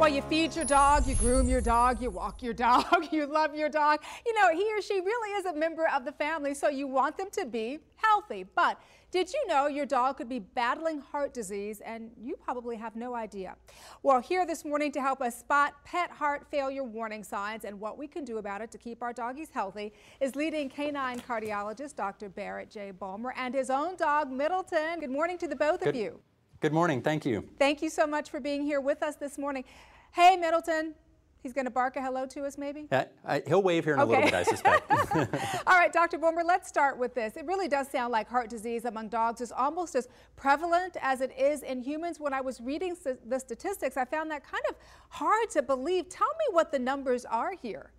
you feed your dog, you groom your dog, you walk your dog, you love your dog. You know, he or she really is a member of the family, so you want them to be healthy. But did you know your dog could be battling heart disease and you probably have no idea? Well, here this morning to help us spot pet heart failure warning signs and what we can do about it to keep our doggies healthy is leading canine cardiologist Dr. Barret Bulmer and his own dog, Middleton. Good morning to the both of you. Good morning. Thank you. Thank you so much for being here with us this morning. Hey, Middleton. He's going to bark a hello to us, maybe? He'll wave here in a little bit, I suspect. All right, Dr. Bulmer, let's start with this. It really does sound like heart disease among dogs is almost as prevalent as it is in humans. When I was reading the statistics, I found that kind of hard to believe. Tell me what the numbers are here.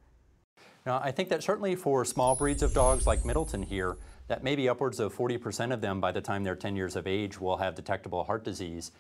Now, I think that certainly for small breeds of dogs like Middleton here, that maybe upwards of 40% of them by the time they're 10 years of age will have detectable heart disease.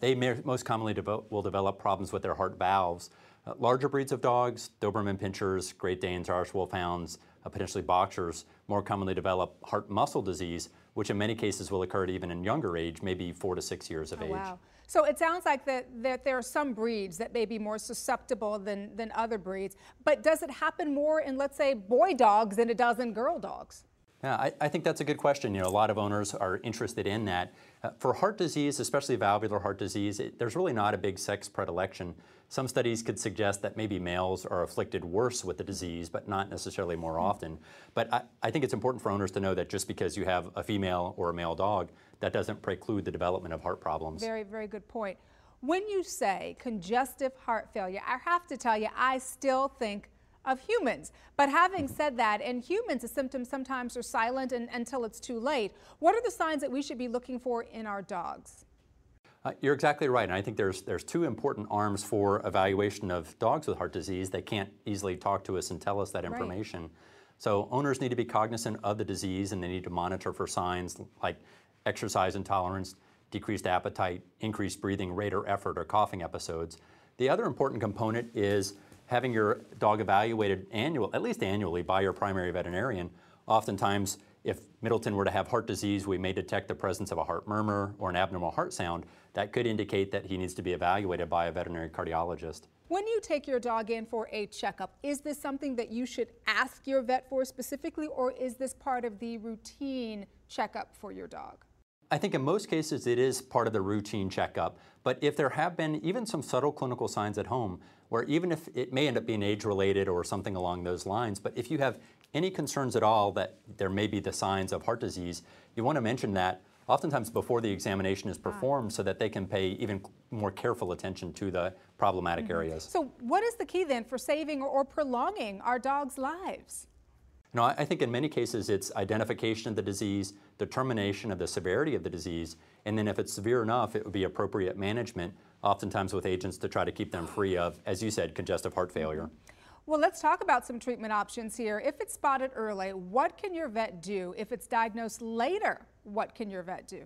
They most commonly will develop problems with their heart valves. Larger breeds of dogs, Doberman Pinschers, Great Danes, Irish Wolfhounds, potentially Boxers, more commonly develop heart muscle disease, which in many cases will occur at even in younger age, maybe 4 to 6 years of age. Wow. So it sounds like that there are some breeds that may be more susceptible than other breeds, but does it happen more in, let's say, boy dogs than it does in girl dogs? Yeah, I think that's a good question. You know, a lot of owners are interested in that. For heart disease, especially valvular heart disease, there's really not a big sex predilection. Some studies could suggest that maybe males are afflicted worse with the disease, but not necessarily more often. But I think it's important for owners to know that just because you have a female or a male dog, that doesn't preclude the development of heart problems. Very, very good point. When you say congestive heart failure, I have to tell you, I still think of humans. But having said that, in humans, the symptoms sometimes are silent until it's too late. What are the signs that we should be looking for in our dogs? You're exactly right, and I think there's two important arms for evaluation of dogs with heart disease. They can't easily talk to us and tell us that information. Right. So owners need to be cognizant of the disease, and they need to monitor for signs like exercise intolerance, decreased appetite, increased breathing rate or effort, or coughing episodes. The other important component is having your dog evaluated at least annually by your primary veterinarian. Oftentimes, if Middleton were to have heart disease, we may detect the presence of a heart murmur or an abnormal heart sound. That could indicate that he needs to be evaluated by a veterinary cardiologist. When you take your dog in for a checkup, is this something that you should ask your vet for specifically, or is this part of the routine checkup for your dog? I think in most cases it is part of the routine checkup, but if there have been even some subtle clinical signs at home, where even if it may end up being age-related or something along those lines, but if you have any concerns at all that there may be the signs of heart disease, you want to mention that oftentimes before the examination is performed so that they can pay even more careful attention to the problematic areas. So what is the key then for saving or prolonging our dogs' lives? No, I think in many cases it's identification of the disease, determination of the severity of the disease, and then if it's severe enough, it would be appropriate management, oftentimes with agents to try to keep them free of, as you said, congestive heart failure. Well, let's talk about some treatment options here. If it's spotted early, what can your vet do? If it's diagnosed later, what can your vet do?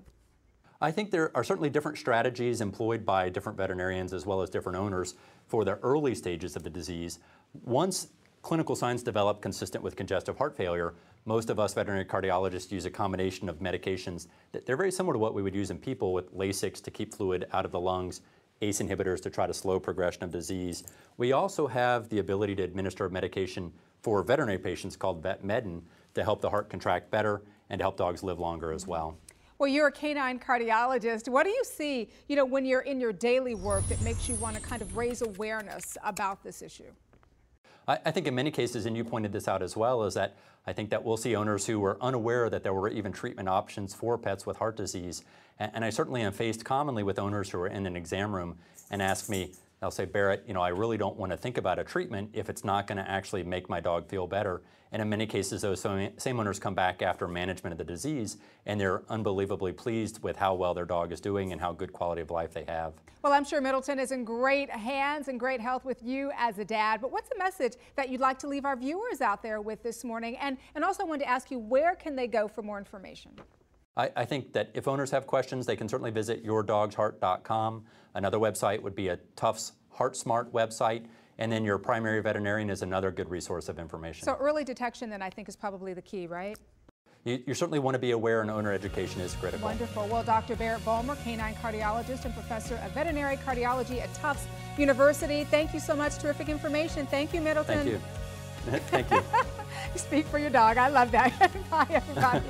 I think there are certainly different strategies employed by different veterinarians as well as different owners for the early stages of the disease. Once clinical signs develop consistent with congestive heart failure, most of us veterinary cardiologists use a combination of medications that they're very similar to what we would use in people, with Lasix to keep fluid out of the lungs, ACE inhibitors to try to slow progression of disease. We also have the ability to administer a medication for veterinary patients called Vetmedin to help the heart contract better and to help dogs live longer as well. Well, you're a canine cardiologist. What do you see, when you're in your daily work that makes you want to kind of raise awareness about this issue? I think in many cases, and you pointed this out as well, is that I think that we'll see owners who were unaware that there were even treatment options for pets with heart disease. And I certainly am faced commonly with owners who are in an exam room and ask me, they'll say, Barret, I really don't want to think about a treatment if it's not going to actually make my dog feel better. And in many cases, those same owners come back after management of the disease, and they're unbelievably pleased with how well their dog is doing and how good quality of life they have. Well, I'm sure Middleton is in great hands and great health with you as a dad. But what's a message that you'd like to leave our viewers out there with this morning? And also wanted to ask you, where can they go for more information? I think that if owners have questions, they can certainly visit yourdogsheart.com. Another website would be a Tufts HeartSmart website, and then your primary veterinarian is another good resource of information. So early detection then I think is probably the key, right? you certainly want to be aware, and owner education is critical. Wonderful. Well, Dr. Barret Bulmer, canine cardiologist and professor of veterinary cardiology at Tufts University. Thank you so much. Terrific information. Thank you, Middleton. Thank you. Thank you. Speak for your dog. I love that. Bye, everybody.